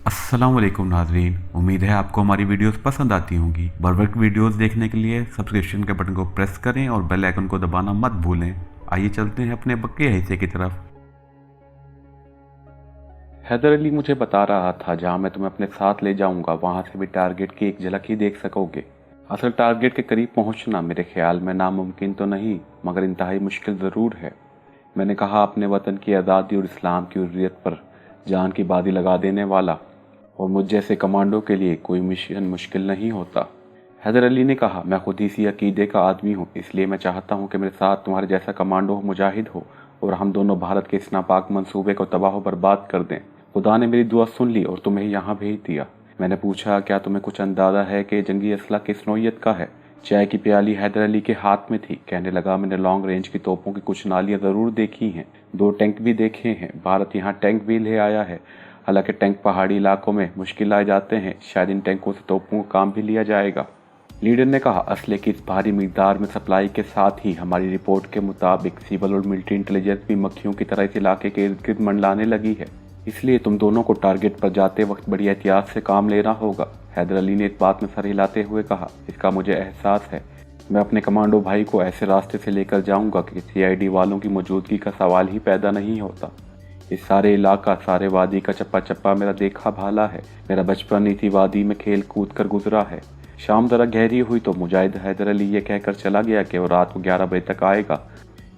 अस्सलाम वालेकुम नाजरीन, उम्मीद है आपको हमारी वीडियोस पसंद आती होंगी। बर वक्त वीडियोस देखने के लिए सब्सक्रिप्शन के बटन को प्रेस करें और बेल आइकन को दबाना मत भूलें। आइए चलते हैं अपने बकिया हिस्से की तरफ। हैदर अली मुझे बता रहा था जहां मैं तुम्हें अपने साथ ले जाऊंगा वहां से भी टारगेट की एक झलक ही देख सकोगे। असल टारगेट के करीब पहुंचना मेरे ख्याल में नामुमकिन तो नहीं मगर इंतहाई मुश्किल ज़रूर है। मैंने कहा अपने वतन की आज़ादी और इस्लाम की हुर्रियत पर जान की बाजी लगा देने वाला और मुझ जैसे कमांडो के लिए कोई मिशन मुश्किल नहीं होता। हैदर अली ने कहा मैं खुद इसी अकीदे का आदमी हूँ, इसलिए मैं चाहता हूँ कि मेरे साथ तुम्हारे जैसा कमांडो हो, मुजाहिद हो और हम दोनों भारत के इस नापाक मंसूबे को तबाह व बर्बाद कर दें। खुदा ने मेरी दुआ सुन ली और तुम्हें यहाँ भेज दिया। मैंने पूछा क्या तुम्हें कुछ अंदाजा है कि जंगी असला किस नौयत का है। चाय की प्याली हैदर अली के हाथ में थी। कहने लगा मैंने लॉन्ग रेंज की तोपों की कुछ नालियां ज़रूर देखी हैं, 2 टैंक भी देखे हैं। भारत यहाँ टैंक भी ले आया है। हालांकि टैंक पहाड़ी इलाकों में मुश्किल आ जाते हैं, शायद इन टैंकों से तोपों का काम भी लिया जाएगा। लीडर ने कहा असले की इस भारी मिकदार में सप्लाई के साथ ही हमारी रिपोर्ट के मुताबिक सिविल और मिलिट्री इंटेलिजेंस भी मक्खियों की तरह इस इलाके के इर्द गिर्द मंडलाने लगी है। इसलिए तुम दोनों को टारगेट पर जाते वक्त बड़ी एहतियात से काम लेना होगा। हैदर अली ने इस बात में सर हिलाते हुए कहा इसका मुझे एहसास है। मैं अपने कमांडो भाई को ऐसे रास्ते से लेकर जाऊंगा कि सीआईडी वालों की मौजूदगी का सवाल ही पैदा नहीं होता। इस सारे इलाका, सारे वादी का चप्पा चप्पा मेरा देखा भाला है। मेरा बचपन इसी वादी में खेल कूद कर गुजरा है। शाम जरा गहरी हुई तो मुजाहिद हैदर अली ये कहकर चला गया कि वो रात को 11 बजे तक आएगा।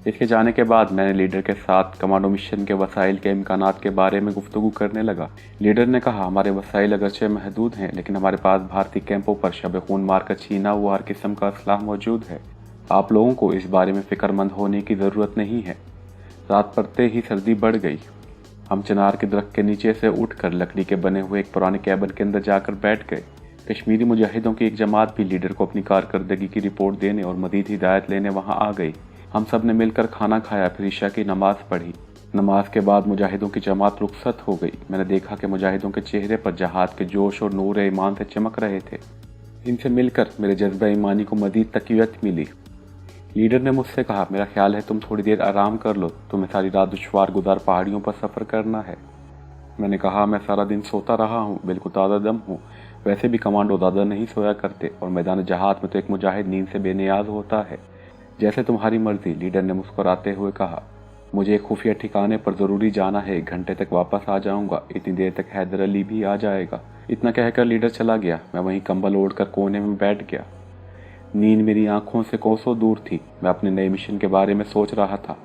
इसके जाने के बाद मैंने लीडर के साथ कमांडो मिशन के वसाइल के इम्कानात के बारे में गुफ्तगू करने लगा। लीडर ने कहा हमारे वसाइल अगरचे महदूद हैं, लेकिन हमारे पास भारतीय कैंपों पर शब खून मारकर छीना हुआ हर किस्म का असलाह मौजूद है। आप लोगों को इस बारे में फिक्रमंद होने की ज़रूरत नहीं है। रात पड़ते ही सर्दी बढ़ गई। हम चिनार के दरख्त के नीचे से उठकर लकड़ी के बने हुए एक पुराने कैबिन के अंदर जाकर बैठ गए। कश्मीरी मुजाहिदों की एक जमात भी लीडर को अपनी कारकर्दगी की रिपोर्ट देने और मजीद हिदायत लेने वहां आ गई। हम सब ने मिलकर खाना खाया, फिर इशा की नमाज पढ़ी। नमाज के बाद मुजाहिदों की जमात रुखसत हो गई। मैंने देखा कि मुजाहिदों के चेहरे पर जहाद के जोश और नूर ईमान से चमक रहे थे। इनसे मिलकर मेरे जज्बा ईमानी को मजीद तक़वियत मिली। लीडर ने मुझसे कहा मेरा ख्याल है तुम थोड़ी देर आराम कर लो, तुम्हें सारी रात दुश्वार गुजार पहाड़ियों पर सफ़र करना है। मैंने कहा मैं सारा दिन सोता रहा हूँ, बिल्कुल ताज़ा दम हूँ। वैसे भी कमांडो ज़्यादा नहीं सोया करते और मैदान जहाद में तो एक मुजाहिद नींद से बेनियाज होता है। जैसे तुम्हारी मर्जी, लीडर ने मुस्कुराते हुए कहा। मुझे एक खुफिया ठिकाने पर ज़रूरी जाना है, 1 घंटे तक वापस आ जाऊंगा। इतनी देर तक हैदर अली भी आ जाएगा। इतना कहकर लीडर चला गया। मैं वहीं कंबल ओढ़कर कोने में बैठ गया। नींद मेरी आंखों से कोसों दूर थी। मैं अपने नए मिशन के बारे में सोच रहा था।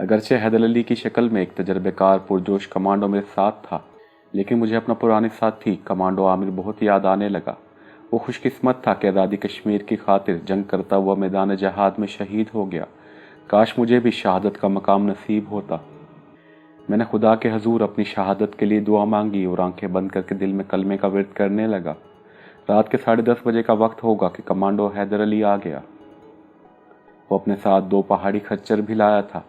अगरचे हैदर अली की शक्ल में एक तजर्बेकार पुरजोश कमांडो मेरे साथ था, लेकिन मुझे अपना पुराने साथी कमांडो आमिर बहुत याद आने लगा। वो खुशकिस्मत था कि आज़ादी कश्मीर की खातिर जंग करता हुआ मैदान जहाद में शहीद हो गया। काश मुझे भी शहादत का मकाम नसीब होता। मैंने खुदा के हजूर अपनी शहादत के लिए दुआ मांगी और आंखें बंद करके दिल में कलमे का विर्द करने लगा। रात के 10:30 बजे का वक्त होगा कि कमांडो हैदर अली आ गया। वो अपने साथ 2 पहाड़ी खच्चर भी लाया था।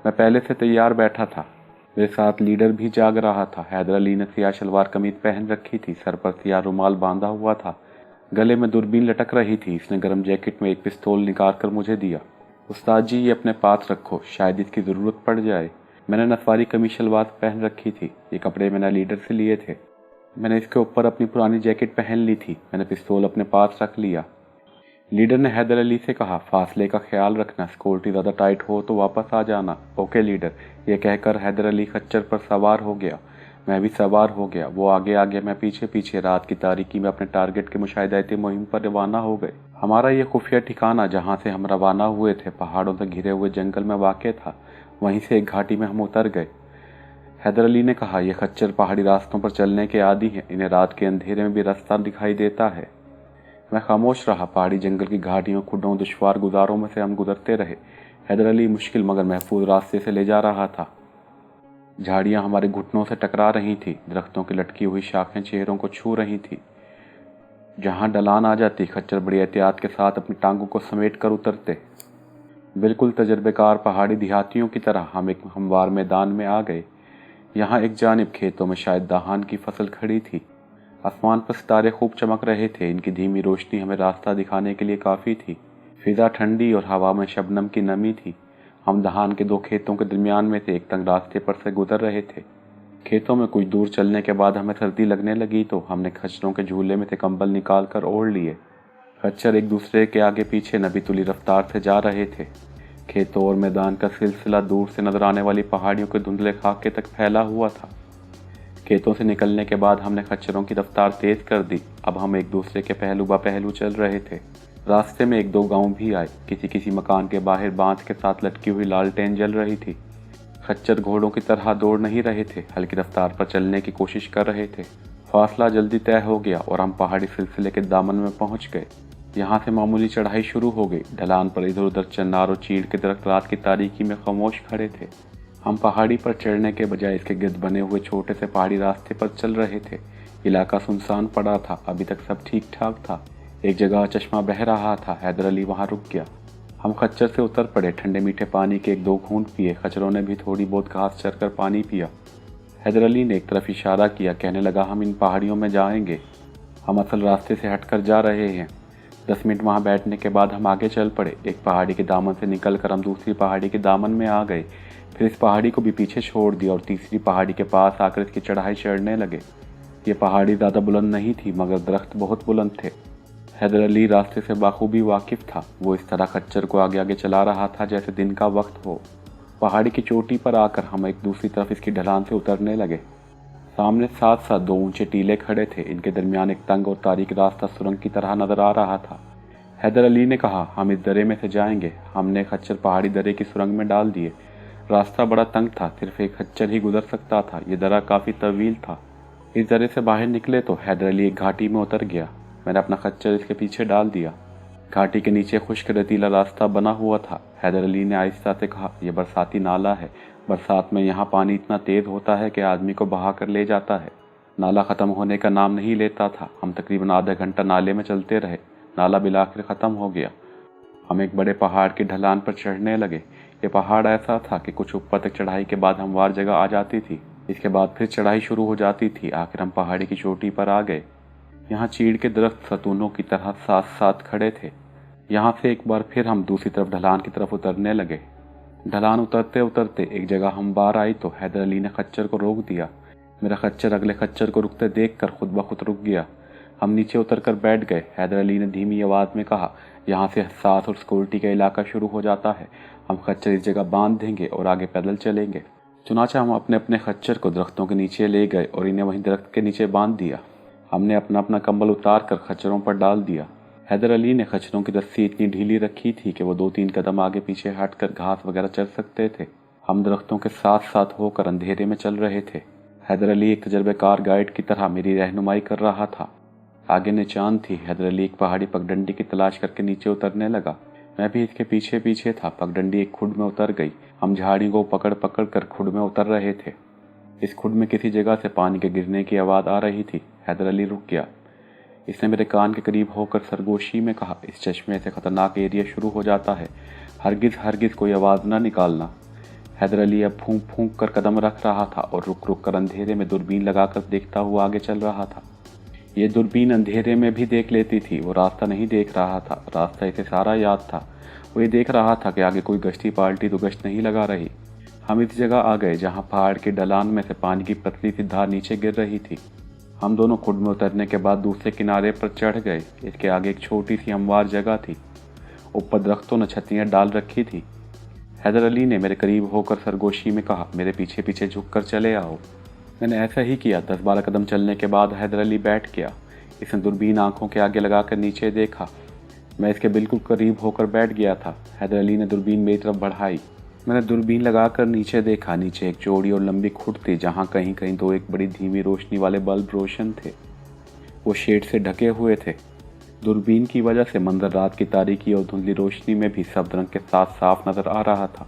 मैं पहले से तैयार बैठा था। मेरे साथ लीडर भी जाग रहा था। हैदर अली ने सियाह शलवार कमीज पहन रखी थी, सर पर सियाह रुमाल बांधा हुआ था, गले में दूरबीन लटक रही थी। इसने गर्म जैकेट में एक पिस्तौल निकाल कर मुझे दिया। उस्ताद जी ये अपने पास रखो, शायद इसकी ज़रूरत पड़ जाए। मैंने नसवारी कमीज शलवार पहन रखी थी। ये कपड़े मैंने लीडर से लिए थे। मैंने इसके ऊपर अपनी पुरानी जैकेट पहन ली थी। मैंने पिस्तौल अपने पास रख लिया। लीडर ने हैदर अली से कहा फासले का ख्याल रखना, सिक्योरिटी ज़्यादा टाइट हो तो वापस आ जाना। Okay leader. यह कहकर हैदर अली खच्चर पर सवार हो गया। मैं भी सवार हो गया। वो आगे आगे, मैं पीछे पीछे। रात की तारीकी में अपने टारगेट के मुशाहिदाती मुहिम पर रवाना हो गए। हमारा ये खुफिया ठिकाना जहाँ से हम रवाना हुए थे पहाड़ों से घिरे हुए जंगल में वाक़ था। वहीं से एक घाटी में हम उतर गए। हैदर अली ने कहा यह खच्चर पहाड़ी रास्तों पर चलने के आदी हैं, इन्हें रात के अंधेरे में भी रास्ता दिखाई देता है। मैं खामोश रहा। पहाड़ी जंगल की घाटियों, खुडों, दुश्वार गुजारों में से हम गुजरते रहे। हैदर अली मुश्किल मगर महफूज रास्ते से ले जा रहा था। झाड़ियां हमारे घुटनों से टकरा रही थी। दरख्तों की लटकी हुई शाखें चेहरों को छू रही थी। जहां ढलान आ जाती, खच्चर बड़ी एहतियात के साथ अपनी टांगों को समेट कर उतरते। बिल्कुल तजर्बेकार पहाड़ी देहातियों की तरह हम एक हमवार मैदान में आ गए। यहाँ एक जानिब खेतों में शायद दहान की फसल खड़ी थी। आसमान पर सितारे खूब चमक रहे थे। इनकी धीमी रोशनी हमें रास्ता दिखाने के लिए काफ़ी थी। फिजा ठंडी और हवा में शबनम की नमी थी। हम दहान के 2 खेतों के दरमियान में से एक तंग रास्ते पर से गुजर रहे थे। खेतों में कुछ दूर चलने के बाद हमें सर्दी लगने लगी तो हमने खच्चरों के झूले में से कंबल निकाल कर ओढ़ लिए। खच्चर एक दूसरे के आगे पीछे नबीतुली रफ्तार से जा रहे थे। खेतों और मैदान का सिलसिला दूर से नजर आने वाली पहाड़ियों के धुंधले खाके तक फैला हुआ था। खेतों से निकलने के बाद हमने खच्चरों की रफ्तार तेज कर दी। अब हम एक दूसरे के पहलू बा पहलू चल रहे थे। रास्ते में एक दो गांव भी आए। किसी मकान के बाहर बांध के साथ लटकी हुई लालटेन जल रही थी। खच्चर घोड़ों की तरह दौड़ नहीं रहे थे, हल्की रफ्तार पर चलने की कोशिश कर रहे थे। फासला जल्दी तय हो गया और हम पहाड़ी सिलसिले के दामन में पहुंच गए। यहाँ से मामूली चढ़ाई शुरू हो गई। ढलान पर इधर उधर चन्नार और चीड़ के दरख्त रात की तारीकी में खामोश खड़े थे। हम पहाड़ी पर चढ़ने के बजाय इसके गिर्द बने हुए छोटे से पहाड़ी रास्ते पर चल रहे थे। इलाका सुनसान पड़ा था, अभी तक सब ठीक ठाक था। एक जगह चश्मा बह रहा था। हैदर अली वहाँ रुक गया। हम खच्चर से उतर पड़े। ठंडे मीठे पानी के एक दो घूंट पिए। खच्चरों ने भी थोड़ी बहुत घास चरकर पानी पिया। हैदर अली ने एक तरफ इशारा किया, कहने लगा, हम इन पहाड़ियों में जाएंगे। हम असल रास्ते से हटकर जा रहे हैं। 10 मिनट वहाँ बैठने के बाद हम आगे चल पड़े। एक पहाड़ी के दामन से निकलकर हम दूसरी पहाड़ी के दामन में आ गए। फिर इस पहाड़ी को भी पीछे छोड़ दिया और तीसरी पहाड़ी के पास आकर इसकी चढ़ाई चढ़ने लगे। ये पहाड़ी ज़्यादा बुलंद नहीं थी, मगर दरख्त बहुत बुलंद थे। हैदर अली रास्ते से बाखूबी वाकिफ था। वो इस तरह खच्चर को आगे आगे चला रहा था जैसे दिन का वक्त हो। पहाड़ी की चोटी पर आकर हम एक दूसरी तरफ इसकी ढलान से उतरने लगे। सामने साथ साथ दो ऊंचे टीले खड़े थे। इनके दरमियान एक तंग और तारीक रास्ता सुरंग की तरह नजर आ रहा था। हैदर अली ने कहा, हम इस दरे में से जाएंगे। हमने खच्चर पहाड़ी दरे की सुरंग में डाल दिए। रास्ता बड़ा तंग था, सिर्फ एक खच्चर ही गुजर सकता था। ये दरा काफ़ी तवील था। इस दरे से बाहर निकले तो हैदर अली एक घाटी में उतर गया। मैंने अपना खच्चर इसके पीछे डाल दिया। घाटी के नीचे खुश्क रेतीला रास्ता बना हुआ था। हैदर अली ने आहिस्ता से कहा, यह बरसाती नाला है। बरसात में यहाँ पानी इतना तेज़ होता है कि आदमी को बहा कर ले जाता है। नाला ख़त्म होने का नाम नहीं लेता था। हम तकरीबन आधा घंटा नाले में चलते रहे। नाला बिलाखिर ख़त्म हो गया। हम एक बड़े पहाड़ की ढलान पर चढ़ने लगे। ये पहाड़ ऐसा था कि कुछ ऊपर तक चढ़ाई के बाद हमवार जगह आ जाती थी। इसके बाद फिर चढ़ाई शुरू हो जाती थी। आखिर हम पहाड़ी की चोटी पर आ गए। यहाँ चीड़ के दरख्त सतूनों की तरह साथ साथ खड़े थे। यहाँ से एक बार फिर हम दूसरी तरफ ढलान की तरफ उतरने लगे। ढलान उतरते उतरते एक जगह हम बार आई तो हैदर अली ने खच्चर को रोक दिया। मेरा खच्चर अगले खच्चर को रुकते देखकर खुद ब खुद रुक गया। हम नीचे उतरकर बैठ गए। हैदर अली ने धीमी आवाज़ में कहा, यहाँ से हसास और सिक्योरिटी का इलाका शुरू हो जाता है। हम खच्चर इस जगह बांध देंगे और आगे पैदल चलेंगे। चुनाचे हम अपने अपने खच्चर को दरख्तों के नीचे ले गए और इन्हें वहीं दरख्त के नीचे बांध दिया। हमने अपना अपना कंबल उतार कर खच्चरों पर डाल दिया। हैदर अली ने खच्चरों की रस्सी इतनी ढीली रखी थी कि वो 2-3 कदम आगे पीछे हटकर घास वगैरह चल सकते थे। हम दरख्तों के साथ साथ होकर अंधेरे में चल रहे थे। हैदर अली एक तजर्बेकार गाइड की तरह मेरी रहनुमाई कर रहा था। आगे ने चांद थी। हैदर अली एक पहाड़ी पगडंडी की तलाश करके नीचे उतरने लगा। मैं भी इसके पीछे पीछे था। पगडंडी एक खुड में उतर गई। हम झाड़ियों को पकड़ पकड़ कर खुड में उतर रहे थे। इस खुड में किसी जगह से पानी के गिरने की आवाज़ आ रही थी। हैदर अली रुक गया। इसने मेरे कान के करीब होकर सरगोशी में कहा, इस चश्मे से ख़तरनाक एरिया शुरू हो जाता है। हरगिज़ हरगिज़ कोई आवाज़ न निकालना। हैदर अली अब फूंक फूंक कर कदम रख रहा था और रुक रुक कर अंधेरे में दूरबीन लगाकर देखता हुआ आगे चल रहा था। ये दूरबीन अंधेरे में भी देख लेती थी। वो रास्ता नहीं देख रहा था। रास्ता इसे सारा याद था। वो ये देख रहा था कि आगे कोई गश्ती पार्टी तो गश्त नहीं लगा रही। हम इस जगह आ गए जहाँ पहाड़ के ढलान में से पानी की पतली सी धार नीचे गिर रही थी। हम दोनों खुड में उतरने के बाद दूसरे किनारे पर चढ़ गए। इसके आगे एक छोटी सी हमवार जगह थी। ऊपर दरख्तों ने छत्तियाँ डाल रखी थी। हैदर अली ने मेरे करीब होकर सरगोशी में कहा, मेरे पीछे पीछे झुककर चले आओ। मैंने ऐसा ही किया। 10-12 कदम चलने के बाद हैदर अली बैठ गया। इसने दूरबीन आंखों के आगे लगाकर नीचे देखा। मैं इसके बिल्कुल करीब होकर बैठ गया था। हैदर अली ने दूरबीन मेरी तरफ बढ़ाई। मैंने दूरबीन लगाकर नीचे देखा। नीचे एक चौड़ी और लंबी खुड थी जहाँ कहीं कहीं 2 एक बड़ी धीमी रोशनी वाले बल्ब रोशन थे। वो शेड से ढके हुए थे। दूरबीन की वजह से मंजर रात की तारीकी और धुंधली रोशनी में भी सब रंग के साथ साफ नजर आ रहा था।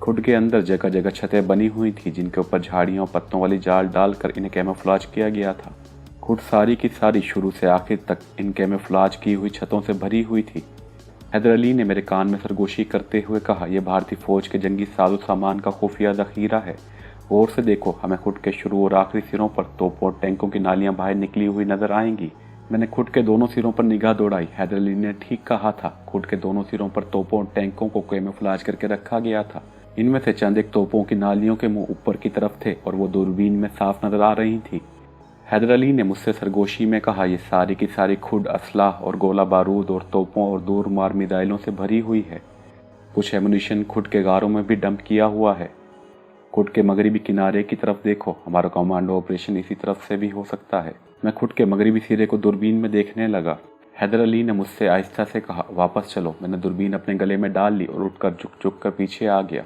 खुड के अंदर जगह जगह छतें बनी हुई थी जिनके ऊपर झाड़ियों और पत्तों वाली जाल डालकर इन्हें कैमोफ्लेज किया गया था। खुड सारी की सारी शुरू से आखिर तक इन कैमोफ्लेज की हुई छतों से भरी हुई थी। हैदर अली ने मेरे कान में सरगोशी करते हुए कहा, यह भारतीय फौज के जंगी साजो सामान का खुफिया ज़ख़ीरा है। गौर से देखो, हमें खुड के शुरू और आखिरी सिरों पर तोपों और टैंकों की नालियां बाहर निकली हुई नजर आएंगी। मैंने खुड के दोनों सिरों पर निगाह दौड़ाई। हैदर अली ने ठीक कहा था। खुड के दोनों सिरों पर तोपों और टैंकों को कैमोफ्लेज करके रखा गया था। इनमें से चंद एक तोपों की नालियों के मुंह ऊपर की तरफ थे और वो दूरबीन में साफ नजर आ रही थी। हैदर अली ने मुझसे सरगोशी में कहा, ये सारी की सारी खुड असलाह और गोला बारूद और तोपों और दूर मार मिसाइलों से भरी हुई है। कुछ एमुनिशन खुड के गारों में भी डंप किया हुआ है। खुड के मगरबी किनारे की तरफ देखो, हमारा कमांडो ऑपरेशन इसी तरफ से भी हो सकता है। मैं खुड के मगरबी सिरे को दूरबीन में देखने लगा। हैदर अली ने मुझसे आहिस्ता से कहा, वापस चलो। मैंने दूरबीन अपने गले में डाल ली और उठकर झुक कर पीछे आ गया।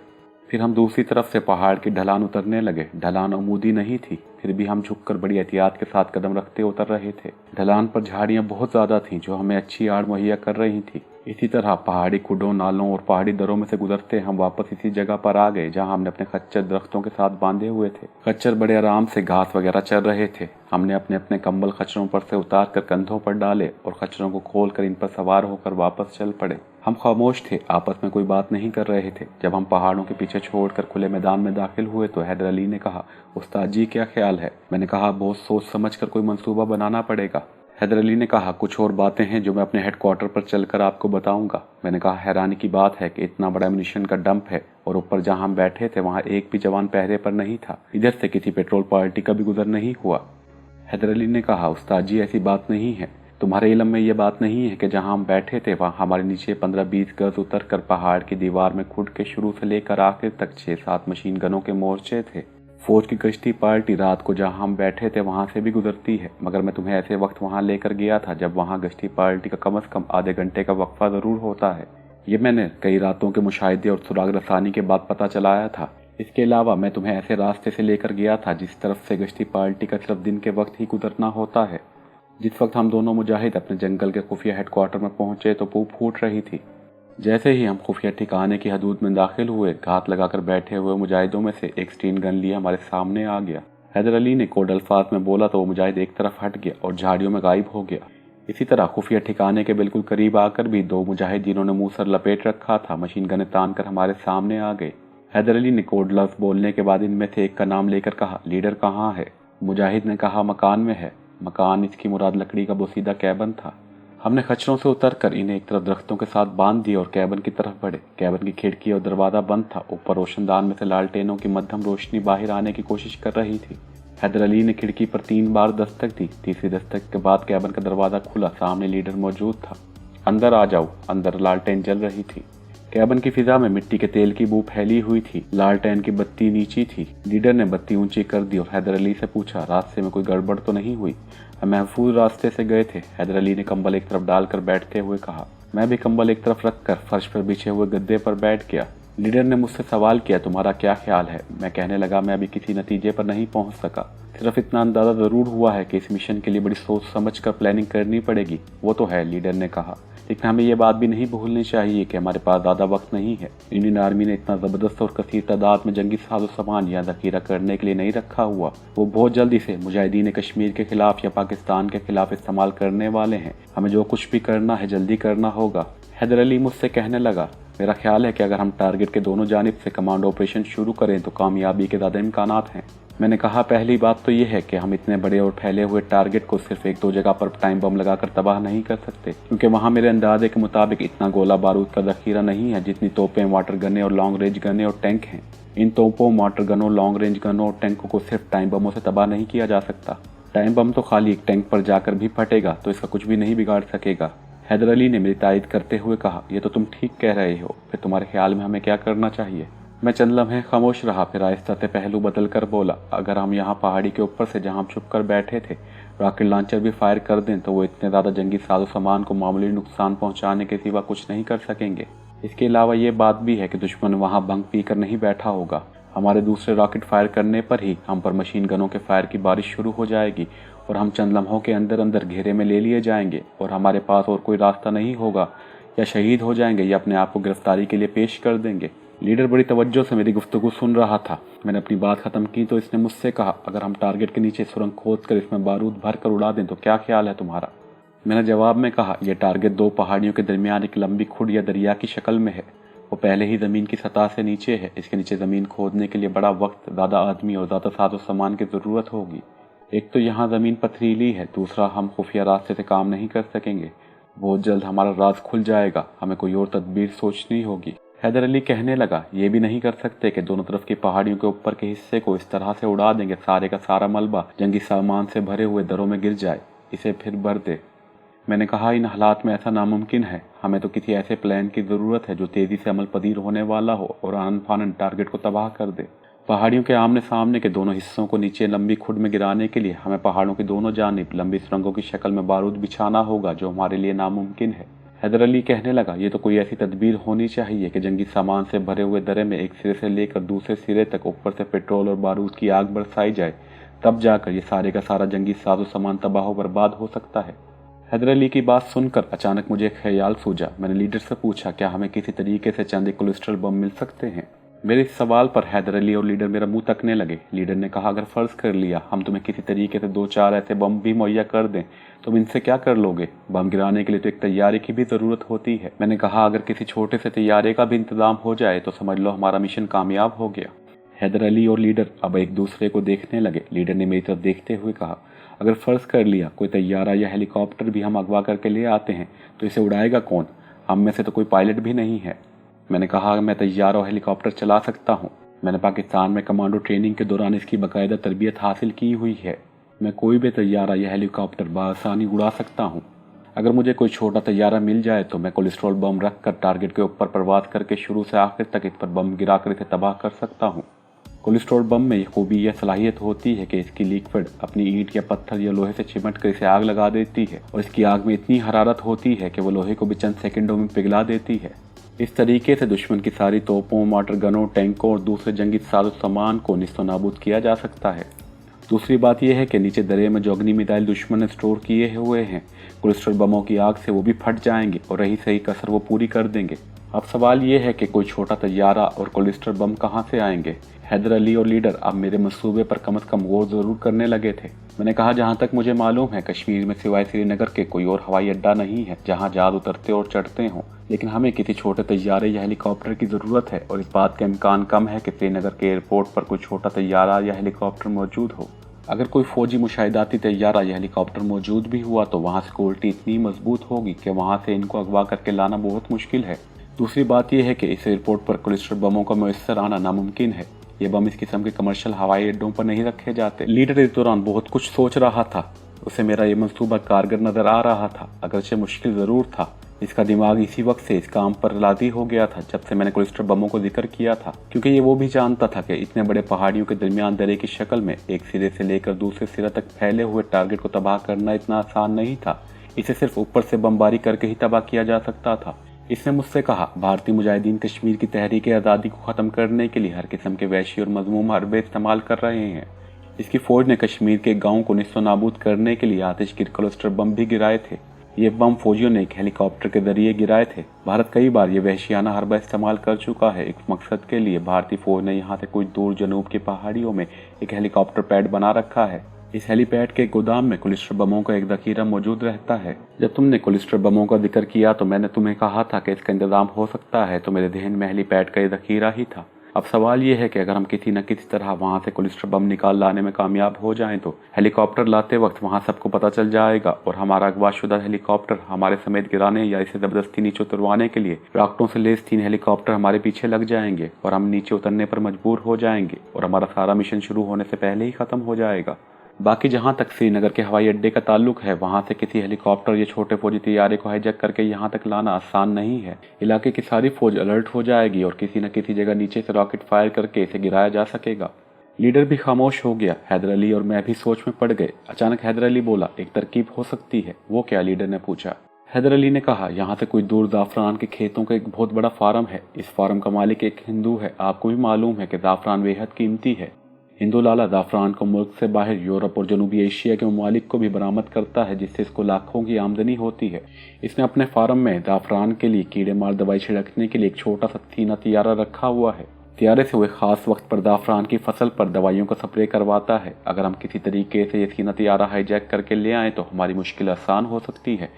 फिर हम दूसरी तरफ से पहाड़ की ढलान उतरने लगे। ढलान आमूदी नहीं थी, फिर भी हम झुककर बड़ी एहतियात के साथ कदम रखते उतर रहे थे। ढलान पर झाड़ियां बहुत ज्यादा थीं जो हमें अच्छी आड़ मुहैया कर रही थी। इसी तरह पहाड़ी खुडों, नालों और पहाड़ी दरों में से गुजरते हम वापस इसी जगह पर आ गए जहां हमने अपने खच्चर दरख्तों के साथ बांधे हुए थे। खच्चर बड़े आराम से घास वगैरह चर रहे थे। हमने अपने अपने कंबल खच्चरों पर से उतार कर कंधों पर डाले और खच्चरों को खोल कर इन पर सवार होकर वापस चल पड़े। हम खामोश थे, आपस में कोई बात नहीं कर रहे थे। जब हम पहाड़ों के पीछे छोड़कर खुले मैदान में दाखिल हुए तो हैदर अली ने कहा, उस्ताद जी क्या ख्याल है? मैंने कहा, बहुत सोच समझ कर कोई मंसूबा बनाना पड़ेगा। हैदर अली ने कहा, कुछ और बातें हैं जो मैं अपने हेडक्वार्टर पर चलकर आपको बताऊंगा। मैंने कहा, हैरानी की बात है कि इतना बड़ा एमुनिशन का डंप है और ऊपर जहां हम बैठे थे वहां एक भी जवान पहरे पर नहीं था। इधर से किसी पेट्रोल पार्टी का भी गुजर नहीं हुआ। हैदर अली ने कहा, उस्ताद जी ऐसी बात नहीं है। तुम्हारे इल्म में यह बात नहीं है कि जहां हम बैठे थे वहां हमारे नीचे 15-20 गज उतर कर पहाड़ की दीवार में खुद के शुरू से लेकर आखिर तक 6-7 मशीन गनों के मोर्चे थे। फौज की गश्ती पार्टी रात को जहां हम बैठे थे वहां से भी गुजरती है, मगर मैं तुम्हें ऐसे वक्त वहां लेकर गया था जब वहां गश्ती पार्टी का कम से कम आधे घंटे का वक्फा जरूर होता है। ये मैंने कई रातों के मुशाहिदे और सुराग रसानी के बाद पता चलाया था। इसके अलावा मैं तुम्हें ऐसे रास्ते से लेकर गया था जिस तरफ से गश्ती पार्टी का सिर्फ दिन के वक्त ही गुजरना होता है। जिस वक्त हम दोनों मुजाहिद अपने जंगल के खुफिया हेडक्वार्टर में पहुंचे तो पूप फूट रही थी। जैसे ही हम खुफिया ठिकाने की हदूद में दाखिल हुए, घात लगाकर बैठे हुए मुजाहिदों में से एक स्टीन गन लिए हमारे सामने आ गया। हैदर अली ने कोड अल्फाज में बोला तो वो मुजाहिद एक तरफ हट गया और झाड़ियों में गायब हो गया। इसी तरह खुफिया ठिकाने के बिल्कुल करीब आकर भी 2 मुजाहिद जिन्होंने मुंह सर लपेट रखा था मशीन गने तान कर हमारे सामने आ गए। हैदर अली ने कोड लफ्ज बोलने के बाद इनमें से एक का नाम लेकर कहा, लीडर कहाँ है? मुजाहिद ने कहा, मकान में है। मकान, इसकी मुराद लकड़ी का बोसीदा कैबन था। हमने खच्चरों से उतरकर इन्हें एक तरफ दरख्तों के साथ बांध दिया और कैबन की तरफ बढ़े। कैबन की खिड़की और दरवाजा बंद था। ऊपर रोशनदान में से लालटेनों की मध्यम रोशनी बाहर आने की कोशिश कर रही थी। हैदर अली ने खिड़की पर 3 बार दस्तक दी। तीसरी दस्तक के बाद कैबन का दरवाजा खुला। सामने लीडर मौजूद था। अंदर आ जाओ। अंदर लालटेन जल रही थी। कैबन की फिजा में मिट्टी के तेल की बू फैली हुई थी। लालटेन की बत्ती नीची थी। लीडर ने बत्ती ऊंची कर दी और हैदर अली से पूछा, रास्ते में कोई गड़बड़ तो नहीं हुई? हम महफूज रास्ते से गए थे। हैदर अली ने कंबल एक तरफ डालकर बैठते हुए कहा। मैं भी कंबल एक तरफ रखकर फर्श पर बिछे हुए गद्दे पर बैठ गया। लीडर ने मुझसे सवाल किया, तुम्हारा क्या ख्याल है? मैं कहने लगा, मैं अभी किसी नतीजे पर नहीं पहुंच सका। सिर्फ इतना अंदाजा जरूर हुआ है कि इस मिशन के लिए बड़ी सोच समझ कर प्लानिंग करनी पड़ेगी। वो तो है, लीडर ने कहा, लेकिन हमें ये बात भी नहीं भूलनी चाहिए कि हमारे पास ज़्यादा वक्त नहीं है। इंडियन आर्मी ने इतना ज़बरदस्त और कसीर तादाद में जंगी साजो सामान या ज़खीरा करने के लिए नहीं रखा हुआ। वो बहुत जल्दी से मुजाहिदीन कश्मीर के खिलाफ या पाकिस्तान के खिलाफ इस्तेमाल करने वाले हैं। हमें जो कुछ भी करना है जल्दी करना होगा। हैदर अली मुझसे कहने लगा, मेरा ख्याल है कि अगर हम टारगेट के दोनों जानिब से कमांडो ऑपरेशन शुरू करें तो कामयाबी के ज़्यादा इम्कानात हैं। मैंने कहा, पहली बात तो यह है कि हम इतने बड़े और फैले हुए टारगेट को सिर्फ 1-2 जगह पर टाइम बम लगाकर तबाह नहीं कर सकते, क्योंकि वहां मेरे अंदाजे के मुताबिक इतना गोला बारूद का ज़खीरा नहीं है जितनी तोपें, वाटर गने और लॉन्ग रेंज गने और टैंक हैं। इन तोपों, वाटर गनों, लॉन्ग रेंज गनों और टैंकों को सिर्फ टाइम बमों से तबाह नहीं किया जा सकता। टाइम बम तो खाली एक टैंक पर जाकर भी फटेगा तो इसका कुछ भी नहीं बिगाड़ सकेगा। हैदर अली ने मेरी तायद करते हुए कहा, यह तो तुम ठीक कह रहे हो। फिर तुम्हारे ख्याल में हमें क्या करना चाहिए? मैं चंद लम्हे खामोश रहा, फिर आहिस्ता से पहलू बदल कर बोला, अगर हम यहाँ पहाड़ी के ऊपर से जहाँ हम छुप कर बैठे थे रॉकेट लॉन्चर भी फायर कर दें तो वो इतने ज़्यादा जंगी साजो सामान को मामूली नुकसान पहुँचाने के सिवा कुछ नहीं कर सकेंगे। इसके अलावा ये बात भी है कि दुश्मन वहाँ भंग पी कर नहीं बैठा होगा। हमारे दूसरे रॉकेट फायर करने पर ही हम पर मशीन गनों के फायर की बारिश शुरू हो जाएगी और हम चंद लम्हों के अंदर अंदर घेरे में ले लिए जाएंगे और हमारे पास और कोई रास्ता नहीं होगा। या शहीद हो जाएंगे या अपने आप को गिरफ्तारी के लिए पेश कर देंगे। लीडर बड़ी तवज्जो से मेरी गुफ्तगू सुन रहा था। मैंने अपनी बात खत्म की तो इसने मुझसे कहा, अगर हम टारगेट के नीचे सुरंग खोद कर इसमें बारूद भर कर उड़ा दें तो क्या ख्याल है तुम्हारा? मैंने जवाब में कहा, यह टारगेट 2 पहाड़ियों के दरमियान एक लंबी खुड या दरिया की शक्ल में है। वो पहले ही ज़मीन की सतह से नीचे है। इसके नीचे ज़मीन खोदने के लिए बड़ा वक्त, ज़्यादा आदमी और ज़्यादा साजो सामान की ज़रूरत होगी। एक तो यहाँ ज़मीन पथरीली है, दूसरा हम खुफिया रास्ते से काम नहीं कर सकेंगे। बहुत जल्द हमारा राज खुल जाएगा। हमें कोई और तदबीर सोचनी होगी। हैदर अली कहने लगा, ये भी नहीं कर सकते कि दोनों तरफ की पहाड़ियों के ऊपर के हिस्से को इस तरह से उड़ा देंगे सारे का सारा मलबा जंगी सामान से भरे हुए दरों में गिर जाए, इसे फिर भर दे। मैंने कहा, इन हालात में ऐसा नामुमकिन है। हमें तो किसी ऐसे प्लान की ज़रूरत है जो तेज़ी से अमल पदीर होने वाला हो और आनन फानन टारगेट को तबाह कर दे। पहाड़ियों के आमने सामने के दोनों हिस्सों को नीचे लंबी खुड में गिराने के लिए हमें पहाड़ों की दोनों जानिब लंबी सुरंगों की शक्ल में बारूद बिछाना होगा, जो हमारे लिए नामुमकिन है। हैदर अली कहने लगा, ये तो कोई ऐसी तदबीर होनी चाहिए कि जंगी सामान से भरे हुए दरे में एक सिरे से लेकर दूसरे सिरे तक ऊपर से पेट्रोल और बारूद की आग बरसाई जाए, तब जाकर ये सारे का सारा जंगी साजो सामान तबाह व बर्बाद हो सकता है। हैदर अली की बात सुनकर अचानक मुझे एक ख्याल सूझा। मैंने लीडर से पूछा, क्या हमें किसी तरीके से चंद कोलेस्ट्रॉल बम मिल सकते हैं? मेरे इस सवाल पर हैदर अली और लीडर मेरा मुंह तकने लगे। लीडर ने कहा, अगर फ़र्ज़ कर लिया हम तुम्हें किसी तरीके से 2-4 ऐसे बम भी मुहैया कर दें, तुम इनसे क्या कर लोगे? बम गिराने के लिए तो एक तैयारी की भी ज़रूरत होती है। मैंने कहा, अगर किसी छोटे से तैयारे का भी इंतज़ाम हो जाए तो समझ लो हमारा मिशन कामयाब हो गया। हैदर अली और लीडर अब एक दूसरे को देखने लगे। लीडर ने मेरी तरफ देखते हुए कहा, अगर फ़र्ज़ कर लिया कोई तैयारा या हेलीकॉप्टर भी हम अगवा करके ले आते हैं तो इसे उड़ाएगा कौन? हम में से तो कोई पायलट भी नहीं है। मैंने कहा, मैं तैयारा और हेलीकॉप्टर चला सकता हूँ। मैंने पाकिस्तान में कमांडो ट्रेनिंग के दौरान इसकी बाकायदा तरबियत हासिल की हुई है। मैं कोई भी तैयारा या हेलीकॉप्टर बआसानी उड़ा सकता हूँ। अगर मुझे कोई छोटा तैयारा मिल जाए तो मैं कोलेस्ट्रॉल बम रख कर टारगेट के ऊपर परवाज़ करके शुरू से आखिर तक इस पर बम गिरा कर इसे तबाह कर सकता हूँ। कोलेस्ट्रॉल बम में खूबी यह सलाहियत होती है कि इसकी लिक्विड अपनी ईंट या पत्थर या लोहे से चिमट कर इसे आग लगा देती है और इसकी आग में इतनी हरारत होती है कि वो लोहे को भी चंद सेकंडों में पिघला देती है। इस तरीके से दुश्मन की सारी तोपों, वाटर गनों, टैंकों और दूसरे जंगी साजो सामान को निस्तो नाबूद किया जा सकता है। दूसरी बात यह है कि नीचे दरे में जो अग्नि मिसाइल दुश्मन ने स्टोर किए हुए हैं, कोलेस्ट्रॉल बमों की आग से वो भी फट जाएंगे और रही सही कसर वो पूरी कर देंगे। अब सवाल ये है कि कोई छोटा तैयारा और कोलेस्ट्रॉल बम कहाँ से आएंगे? हैदर अली और लीडर अब मेरे मंसूबे पर कम से कम गौर ज़रूर करने लगे थे। मैंने कहा, जहाँ तक मुझे मालूम है कश्मीर में सिवाय श्रीनगर के कोई और हवाई अड्डा नहीं है जहाँ जहाज उतरते और चढ़ते हों, लेकिन हमें किसी छोटे तैयारे या हेलीकॉप्टर की ज़रूरत है और इस बात का इम्कान कम है कि श्रीनगर के एयरपोर्ट पर कोई छोटा तैयारा या हेलीकॉप्टर मौजूद हो। अगर कोई फ़ौजी मुशाहिदाती तैयारा या हेलीकॉप्टर मौजूद भी हुआ तो वहाँ सिक्योरिटी इतनी मजबूत होगी कि वहाँ से इनको अगवा करके लाना बहुत मुश्किल है। दूसरी बात यह है कि इस एयरपोर्ट पर कोलेस्ट्रॉल बमों का मैसर आना नामुमकिन है। ये बम इस किस्म के कमर्शियल हवाई अड्डों पर नहीं रखे जाते। लीडर इस दौरान बहुत कुछ सोच रहा था। उसे मेरा ये मंसूबा कारगर नज़र आ रहा था, अगरचे मुश्किल ज़रूर था। इसका दिमाग इसी वक्त से इस काम पर लादी हो गया था जब से मैंने कोलेस्ट्रॉल बमों को जिक्र किया था, क्योंकि ये वो भी जानता था कि इतने बड़े पहाड़ियों के दरमियान दरे की शक्ल में एक सिरे से लेकर दूसरे सिरे तक फैले हुए टारगेट को तबाह करना इतना आसान नहीं था। इसे सिर्फ ऊपर से बमबारी करके ही तबाह किया जा सकता था। इसने मुझसे कहा, भारतीय मुजाहिदीन कश्मीर की तहरीक आज़ादी को ख़त्म करने के लिए हर किस्म के वहशी और मज़मूम हरबे इस्तेमाल कर रहे हैं। इसकी फ़ौज ने कश्मीर के गाँव को निस्तो नाबूद करने के लिए आतिशगिर कोलेस्ट्रॉल बम भी गिराए थे। ये बम फौजियों ने एक हेलीकॉप्टर के जरिए गिराए थे। भारत कई बार ये वहशियाना हरबा इस्तेमाल कर चुका है। इस मकसद के लिए भारतीय फ़ौज ने यहाँ से कुछ दूर जनूब की पहाड़ियों में एक हेलीकॉप्टर पैड बना रखा है। इस हेलीपैड के गोदाम में कोलेस्ट्रॉल बमों का एक ज़ख़ीरा मौजूद रहता है। जब तुमने कोलेस्ट्रॉल बमों का जिक्र किया तो मैंने तुम्हें कहा था कि इसका इंतज़ाम हो सकता है, तो मेरे जहन में हेलीपैड का ये ज़ख़ीरा ही था। अब सवाल ये है कि अगर हम किसी न किसी तरह वहाँ से कोलेस्ट्रॉल बम निकाल लाने में कामयाब हो जाएं तो हेलीकॉप्टर लाते वक्त वहाँ सबको पता चल जाएगा और हमारा अगवाशुदा हेलीकॉप्टर हमारे समेत गिराने या इसे ज़बरदस्ती नीचे उतरवाने के लिए रॉकेटों से लेस 3 हेलीकॉप्टर हमारे पीछे लग जाएंगे और हम नीचे उतरने पर मजबूर हो जाएंगे और हमारा सारा मिशन शुरू होने से पहले ही ख़त्म हो जाएगा। बाकी जहाँ तक श्रीनगर के हवाई अड्डे का ताल्लुक है, वहाँ से किसी हेलीकॉप्टर या छोटे फौजी तैयारे को हाईजैक करके यहाँ तक लाना आसान नहीं है। इलाके की सारी फौज अलर्ट हो जाएगी और किसी न किसी जगह नीचे से रॉकेट फायर करके इसे गिराया जा सकेगा। लीडर भी खामोश हो गया। हैदर अली और मैं भी सोच में पड़ गए। अचानक हैदर अली बोला, एक तरकीब हो सकती है। वो क्या? लीडर ने पूछा। हैदर अली ने कहा, यहाँ से कोई दूर ज़ाफ़रान के खेतों का एक बहुत बड़ा फार्म है। इस फार्म का मालिक एक हिंदू है। आपको भी मालूम है कि ज़ाफ़रान बेहद कीमती है। हिंदू लाला ज़ाफ़रान को मुल्क से बाहर यूरोप और जनूबी एशिया के ममालिक को भी बरामद करता है, जिससे इसको लाखों की आमदनी होती है। इसने अपने फार्म में ज़ाफ़रान के लिए कीड़े मार दवाई छिड़कने के लिए एक छोटा सा सीना तैयारा रखा हुआ है। तैयारे से वो ख़ास वक्त पर ज़ाफ़रान की फसल पर दवाइयों का स्प्रे करवाता है। अगर हम किसी तरीके से ये सीना तैयारा हाईजैक करके ले आएँ तो हमारी मुश्किल आसान हो सकती है।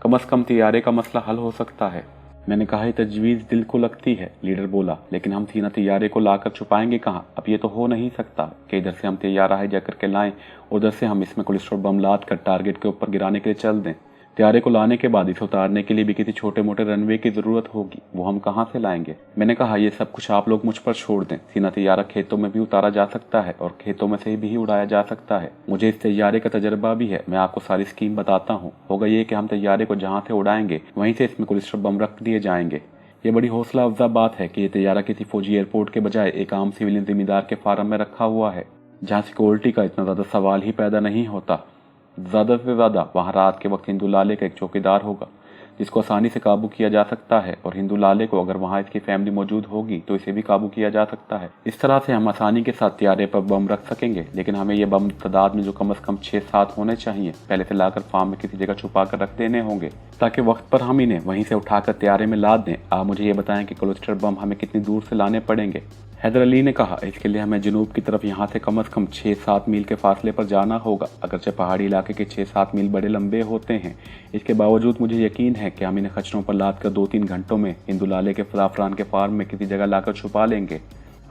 कम से कम तैयारे का मसला हल हो सकता है। मैंने कहा, ये तजवीज़ दिल को लगती है। लीडर बोला, लेकिन हम सीना तैयारे को लाकर छुपाएंगे कहाँ? अब ये तो हो नहीं सकता कि इधर से हम तैयारा हाईजैक करके लाएं और उधर से हम इसमें कोलेस्ट्रॉल बम लाद कर टारगेट के ऊपर गिराने के लिए चल दें। तैयारे को लाने के बाद इसे उतारने के लिए भी किसी छोटे मोटे रनवे की ज़रूरत होगी, वो हम कहाँ से लाएंगे? मैंने कहा ये सब कुछ आप लोग मुझ पर छोड़ दें। सीना तैयारा खेतों में भी उतारा जा सकता है और खेतों में से भी उड़ाया जा सकता है। मुझे इस तैयारे का तजर्बा भी है, मैं आपको सारी स्कीम बताता हूँ। होगा ये कि हम तैयारे को जहाँ से उड़ाएंगे वहीं से इसमें कोलेस्ट्रॉल बम रख दिए जाएंगे। ये बड़ी हौसला अफजा बात है कि ये तैयारा किसी फौजी एयरपोर्ट के बजाय एक आम सिविलियन जिम्मेदार के फार्म में रखा हुआ है, जहाँ सिक्योरिटी का इतना ज़्यादा सवाल ही पैदा नहीं होता। ज़्यादा से ज़्यादा वहाँ रात के वक्त हिंदू लाले का एक चौकीदार होगा जिसको आसानी से काबू किया जा सकता है, और हिंदू लाले को अगर वहाँ इसकी फैमिली मौजूद होगी तो इसे भी काबू किया जा सकता है। इस तरह से हम आसानी के साथ तैयारे पर बम रख सकेंगे, लेकिन हमें ये बम तादाद में जो कम से कम 6-7 होने चाहिए पहले से लाकर फार्म में किसी जगह छुपा कर रख देने होंगे, ताकि वक्त पर हम इन्हें वहीं से उठाकर तैयारे में लाद दें। आप मुझे ये बताएं कि कोलेस्ट्रॉल बम हमें कितनी दूर से लाने पड़ेंगे? हैदर अली ने कहा, इसके लिए हमें जनूब की तरफ यहाँ से कम 6-7 मील के फासले पर जाना होगा। अगरचे पहाड़ी इलाके के 6-7 मील बड़े लंबे होते हैं, इसके बावजूद मुझे यकीन है कि हम इन्हें खच्चरों पर लाद कर 2-3 घंटों में हिंदू लाले के ज़ाफ़रान के फार्म में किसी जगह लाकर छुपा लेंगे।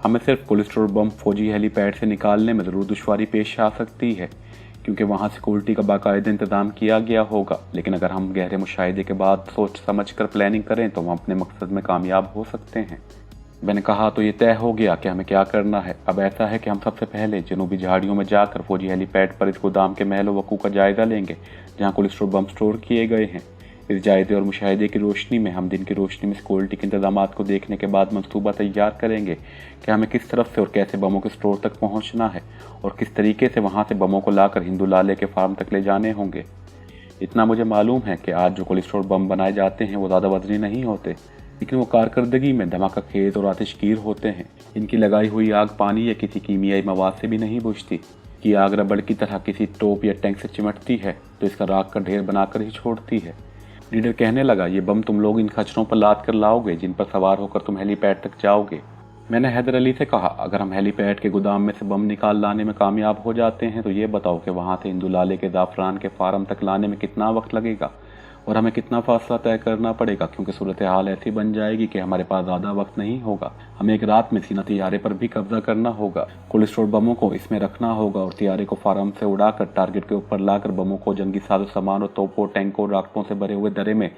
हमें सिर्फ कोलेस्ट्रॉल बम फौजी हेलीपैड से निकालने में ज़रूर दुश्वारी पेश आ सकती है, क्योंकि वहाँ सिक्योरिटी का बाकायदा इंतज़ाम किया गया होगा, लेकिन अगर हम गहरे मुशाहिदे के बाद सोच समझ कर प्लानिंग करें तो हम अपने मकसद में कामयाब हो सकते हैं। मैंने कहा, तो ये तय हो गया कि हमें क्या करना है। अब ऐसा है कि हम सबसे पहले जनूबी झाड़ियों में जाकर फौजी हेलीपैड पर इस गोदाम के महल वकू का जायज़ा लेंगे जहाँ कोलेस्ट्रॉल बम स्टोर किए गए हैं। इस जायज़े और मुशाहिदे की रोशनी में हम दिन की रोशनी में सिक्योरिटी के इंतजाम को देखने के बाद मंसूबा तैयार करेंगे कि हमें किस तरफ से और कैसे बमों के स्टोर तक पहुँचना है और किस तरीके से वहाँ से बमों को लाकर हिंदू लाले के फार्म तक ले जाने होंगे। इतना मुझे मालूम है कि आज जो कोलेस्ट्रॉल बम बनाए जाते हैं वो ज़्यादा वजनी नहीं होते, लेकिन वो कारकर्दगी में धमाका खेज और आतिशगीर होते हैं। इनकी लगाई हुई आग पानी या किसी कीमियाई मवाद से भी नहीं बुझती कि आग रबड़ की तरह किसी टोप या टैंक से चिमटती है तो इसका राख का ढेर बनाकर ही छोड़ती है। लीडर कहने लगा, ये बम तुम लोग इन खच्चरों पर लाद कर लाओगे जिन पर सवार होकर तुम हेलीपैड तक जाओगे। मैंने हैदर अली से कहा, अगर हम हेलीपैड के गोदाम में से बम निकाल लाने में कामयाब हो जाते हैं तो ये बताओ कि वहाँ से हिंदू लाले के ज़ाफ़रान के फार्म तक लाने में कितना वक्त लगेगा और हमें कितना फासला तय करना पड़ेगा, क्योंकि सूरत हाल ऐसी बन जाएगी कि हमारे पास ज़्यादा वक्त नहीं होगा। हमें एक रात में सीना तैयारे पर भी कब्जा करना होगा, कोलेस्ट्रॉल बमों को इसमें रखना होगा और तैयारे को फार्म से उड़ाकर टारगेट के ऊपर लाकर बमों को जंगी साजो सामान और तोपों, टैंकों, रॉकेटों से भरे हुए दरे में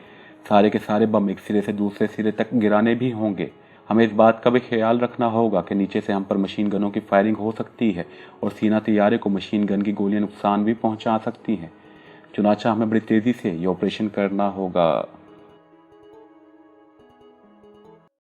सारे के सारे बम एक सिरे से दूसरे सिरे तक गिराने भी होंगे। हमें इस बात का भी ख्याल रखना होगा कि नीचे से हम पर मशीन गनों की फायरिंग हो सकती है और सीना तैयारे को मशीन गन की गोलियां नुकसान भी पहुंचा सकती हैं। चुनाचा हमें बड़ी तेज़ी से ये ऑपरेशन करना होगा।